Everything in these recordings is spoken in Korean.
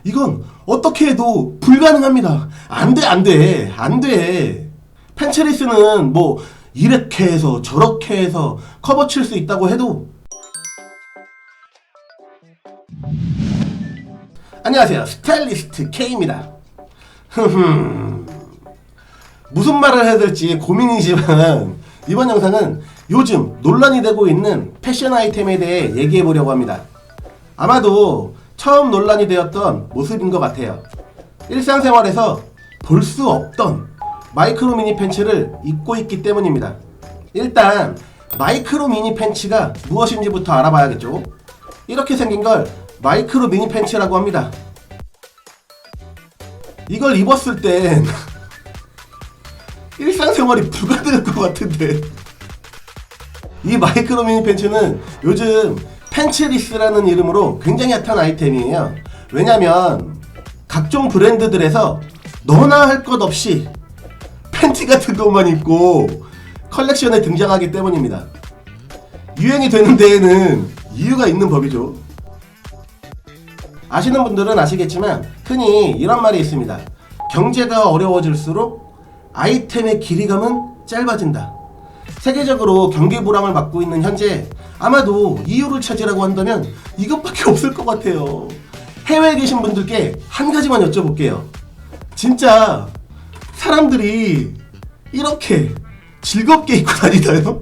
이건 어떻게 해도 불가능합니다. 안 돼, 안 돼, 안 돼. 팬츠리스는 뭐 이렇게 해서 저렇게 해서 커버 칠 수 있다고 해도. 안녕하세요, 스타일리스트 K입니다. 무슨 말을 해야 될지 고민이지만 이번 영상은 요즘 논란이 되고 있는 패션 아이템에 대해 얘기해 보려고 합니다. 아마도 처음 논란이 되었던 모습인 것 같아요. 일상생활에서 볼 수 없던 마이크로 미니 팬츠를 입고 있기 때문입니다. 일단 마이크로 미니 팬츠가 무엇인지부터 알아봐야겠죠. 이렇게 생긴 걸 마이크로 미니 팬츠라고 합니다. 이걸 입었을 땐 일상생활이 불가능할 것 같은데. 이 마이크로 미니 팬츠는 요즘 팬츠리스라는 이름으로 굉장히 핫한 아이템이에요. 왜냐면 각종 브랜드들에서 너나 할 것 없이 팬티 같은 것만 입고 컬렉션에 등장하기 때문입니다. 유행이 되는 데에는 이유가 있는 법이죠. 아시는 분들은 아시겠지만 흔히 이런 말이 있습니다. 경제가 어려워질수록 아이템의 길이감은 짧아진다. 세계적으로 경기 불황을 맞고 있는 현재 아마도 이유를 찾으라고 한다면 이것밖에 없을 것 같아요. 해외에 계신 분들께 한 가지만 여쭤볼게요. 진짜 사람들이 이렇게 즐겁게 입고 다니나요?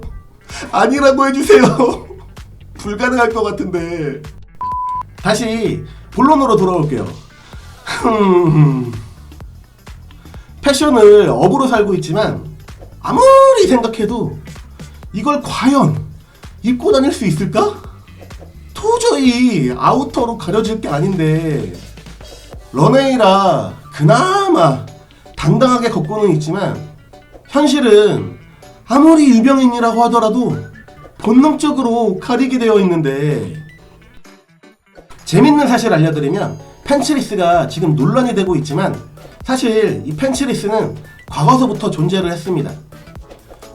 아니라고 해주세요. 불가능할 것 같은데. 다시 본론으로 돌아올게요. 패션을 업으로 살고 있지만 아무리 생각해도 이걸 과연 입고 다닐 수 있을까? 도저히 아우터로 가려질 게 아닌데 런웨이라 그나마 당당하게 걷고는 있지만 현실은 아무리 유명인이라고 하더라도 본능적으로 가리게 되어 있는데, 재밌는 사실 알려드리면 팬츠리스가 지금 논란이 되고 있지만 사실 이 팬츠리스는 과거서부터 존재를 했습니다.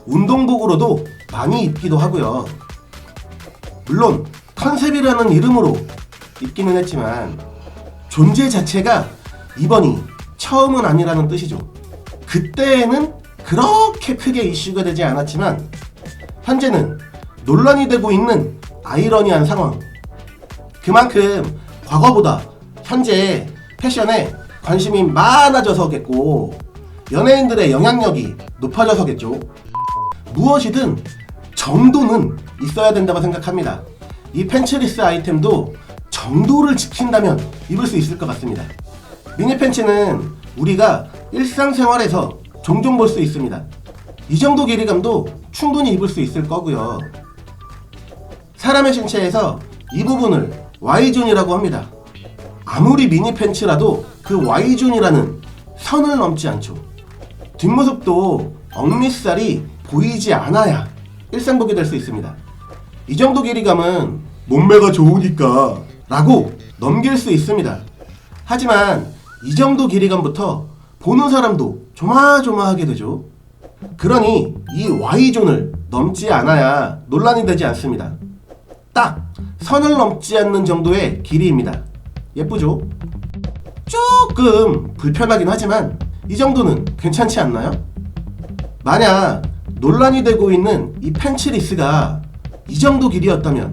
운동복으로도 많이 입기도 하고요. 물론 컨셉이라는 이름으로 입기는 했지만 존재 자체가 이번이 처음은 아니라는 뜻이죠. 그때에는 그렇게 크게 이슈가 되지 않았지만 현재는 논란이 되고 있는 아이러니한 상황. 그만큼 과거보다 현재 패션에 관심이 많아져서겠고 연예인들의 영향력이 높아져서겠죠. 무엇이든 정도는 있어야 된다고 생각합니다. 이 팬츠리스 아이템도 정도를 지킨다면 입을 수 있을 것 같습니다. 미니 팬츠는 우리가 일상생활에서 종종 볼 수 있습니다. 이 정도 길이감도 충분히 입을 수 있을 거고요. 사람의 신체에서 이 부분을 Y존이라고 합니다. 아무리 미니 팬츠라도 그 Y존이라는 선을 넘지 않죠. 뒷모습도 억밑살이 보이지 않아야 일상복이 될 수 있습니다. 이 정도 길이감은 몸매가 좋으니까 라고 넘길 수 있습니다. 하지만 이 정도 길이감부터 보는 사람도 조마조마하게 되죠. 그러니 이 Y존을 넘지 않아야 논란이 되지 않습니다. 딱 선을 넘지 않는 정도의 길이입니다. 예쁘죠? 조금 불편하긴 하지만 이 정도는 괜찮지 않나요? 만약 논란이 되고 있는 이 팬츠리스가 이 정도 길이였다면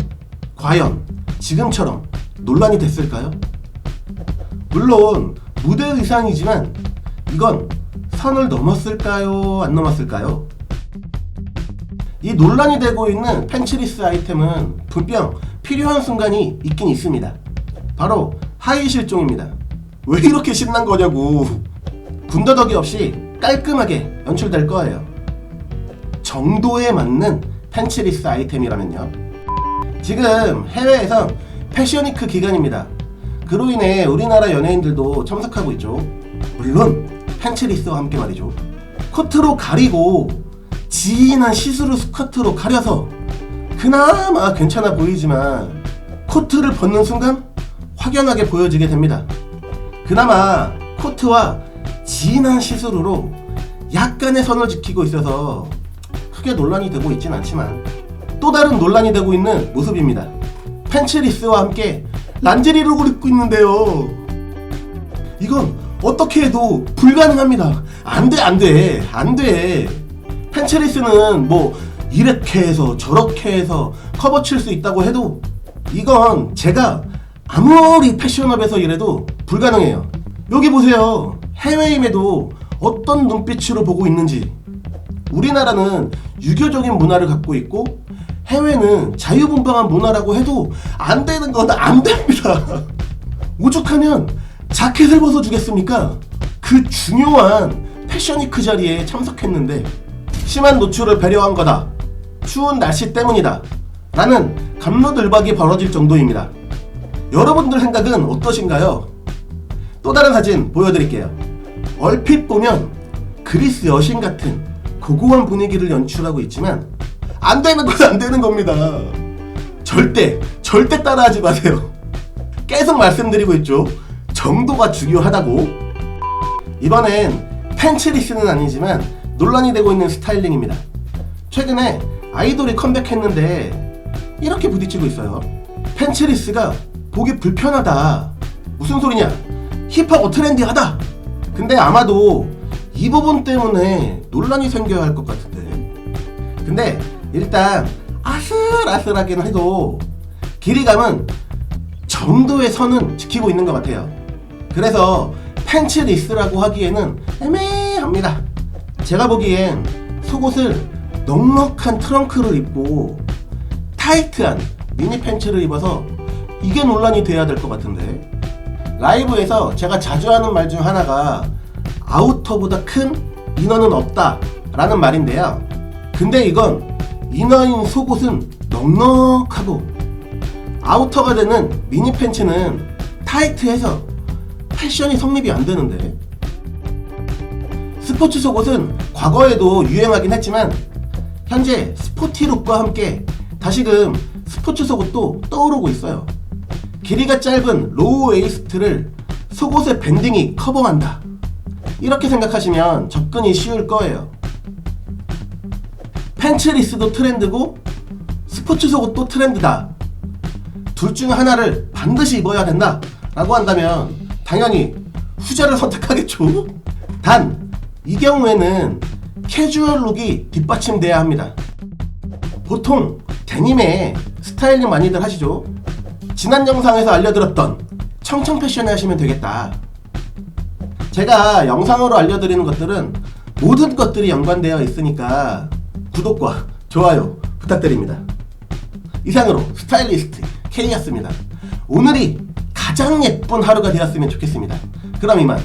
과연 지금처럼 논란이 됐을까요? 물론 무대 의상이지만 이건 선을 넘었을까요? 안 넘었을까요? 이 논란이 되고 있는 팬츠리스 아이템은 분명 필요한 순간이 있긴 있습니다. 바로 하이 실종입니다. 왜 이렇게 신난 거냐고. 군더더기 없이 깔끔하게 연출될 거예요. 정도에 맞는 팬츠리스 아이템이라면요. 지금 해외에선 패션위크 기간입니다. 그로 인해 우리나라 연예인들도 참석하고 있죠. 물론 팬츠리스와 함께 말이죠. 코트로 가리고 진한 시스루 스커트로 가려서 그나마 괜찮아 보이지만 코트를 벗는 순간 확연하게 보여지게 됩니다. 그나마 코트와 진한 시스루로 약간의 선을 지키고 있어서 크게 논란이 되고 있진 않지만 또 다른 논란이 되고 있는 모습입니다. 팬츠리스와 함께 란제리 룩을 입고 있는데요. 이건 어떻게 해도 불가능합니다. 안돼. 팬츠리스는 뭐 이렇게 해서 저렇게 해서 커버 칠 수 있다고 해도 이건 제가 아무리 패션업에서 일해도 불가능해요. 여기 보세요. 해외임에도 어떤 눈빛으로 보고 있는지. 우리나라는 유교적인 문화를 갖고 있고 해외는 자유분방한 문화라고 해도 안 되는 건 안 됩니다. 오죽하면 자켓을 벗어주겠습니까? 그 중요한 패션위크 자리에 참석했는데 심한 노출을 배려한 거다. 추운 날씨 때문이다. 라는 갑론을박이 벌어질 정도입니다. 여러분들 생각은 어떠신가요? 또 다른 사진 보여드릴게요. 얼핏 보면 그리스 여신 같은 고고한 분위기를 연출하고 있지만 안 되는 건 안 되는 겁니다. 절대 따라하지 마세요. 계속 말씀드리고 있죠. 정도가 중요하다고. 이번엔 팬츠리스는 아니지만 논란이 되고 있는 스타일링입니다. 최근에 아이돌이 컴백했는데 이렇게 부딪히고 있어요. 팬츠리스가 보기 불편하다. 무슨 소리냐? 힙하고 트렌디하다. 근데 아마도 이 부분 때문에 논란이 생겨야 할 것 같은데. 근데 일단 아슬아슬하긴 해도 길이감은 정도의 선은 지키고 있는 것 같아요. 그래서 팬츠리스라고 하기에는 애매합니다. 제가 보기엔 속옷을 넉넉한 트렁크를 입고 타이트한 미니 팬츠를 입어서 이게 논란이 돼야 될 것 같은데. 라이브에서 제가 자주 하는 말 중 하나가 아우터보다 큰 이너는 없다 라는 말인데요. 근데 이건 이너인 속옷은 넉넉하고 아우터가 되는 미니 팬츠는 타이트해서 패션이 성립이 안 되는데. 스포츠 속옷은 과거에도 유행하긴 했지만 현재 스포티룩과 함께 다시금 스포츠 속옷도 떠오르고 있어요. 길이가 짧은 로우 웨이스트를 속옷의 밴딩이 커버한다. 이렇게 생각하시면 접근이 쉬울 거예요. 팬츠리스도 트렌드고 스포츠 속옷도 트렌드다. 둘 중 하나를 반드시 입어야 된다 라고 한다면 당연히 후자를 선택하겠죠. 단 이 경우에는 캐주얼 룩이 뒷받침돼야 합니다. 보통 데님에 스타일링 많이들 하시죠. 지난 영상에서 알려드렸던 청청 패션을 하시면 되겠다. 제가 영상으로 알려드리는 것들은 모든 것들이 연관되어 있으니까 구독과 좋아요 부탁드립니다. 이상으로 스타일리스트 K였습니다. 오늘이 가장 예쁜 하루가 되었으면 좋겠습니다. 그럼 이만.